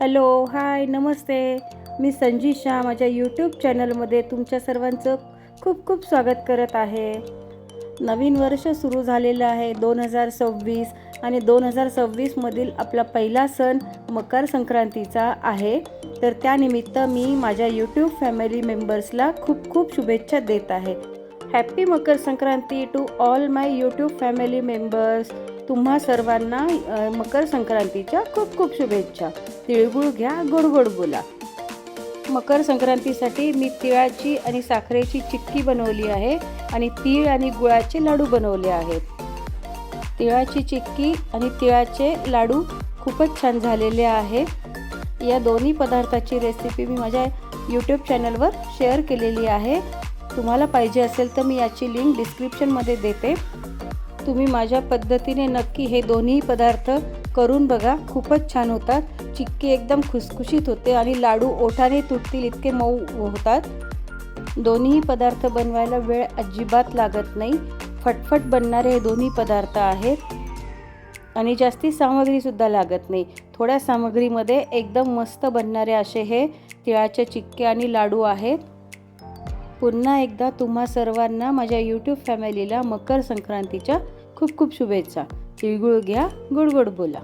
Hello, हाय, नमस्ते. मी संजीशा माझ्या YouTube चॅनलमध्ये तुमच्या सर्वांचं खूप खूप स्वागत करत आहे. नवीन वर्ष सुरू झालेलं आहे 2026 आणि 2026मधील आपला पहिला सण मकर संक्रांतीचा आहे. तर त्यानिमित्त मी माझ्या यूट्यूब फॅमिली मेंबर्सला खूप खूप शुभेच्छा देत आहे. Happy Makar Sankranti to all my YouTube family members. तुम्हा सर्वांना मकर संक्रांतीच्या खूप खूप शुभेच्छा. तिळगुळ घ्या, गोड गोड बोला. मकर संक्रांतीसाठी मी तिळाची आणि साखरेची चिक्की बनवली आहे आणि तीळ आणि गुळाचे लाडू बनवले आहेत. तिळाची चिक्की आणि तिळाचे लाडू खूपच छान झालेले आहे. या दोन्ही पदार्थाची रेसिपी मी माझ्या यूट्यूब चॅनलवर शेअर केलेली आहे. तुम्हाला पाहिजे असेल तर मी याची लिंक डिस्क्रिप्शनमध्ये देते. तुम्ही माझ्या पद्धतीने नक्की हे दोन्ही पदार्थ करून बघा, खूपच छान होतात. चिक्की एकदम खुसखुशीत होते आणि लाडू ओठाने तुटतील इतके मऊ होतात. दोन्ही पदार्थ बनवायला वेळ अजिबात लागत नाही. फटफट बनणारे हे दोन्ही पदार्थ आहेत आणि जास्ती सामग्रीसुद्धा लागत नाही. थोड्या सामग्रीमध्ये एकदम मस्त बनणारे असे हे तिळाचे चिक्के आणि लाडू आहेत. पुन्हा एकदा तुम्हा सर्वांना माझ्या यूट्यूब फॅमिलीला मकर संक्रांतीच्या खूप खूप शुभेच्छा. तिळगुळ घ्या, गोड गोड बोला.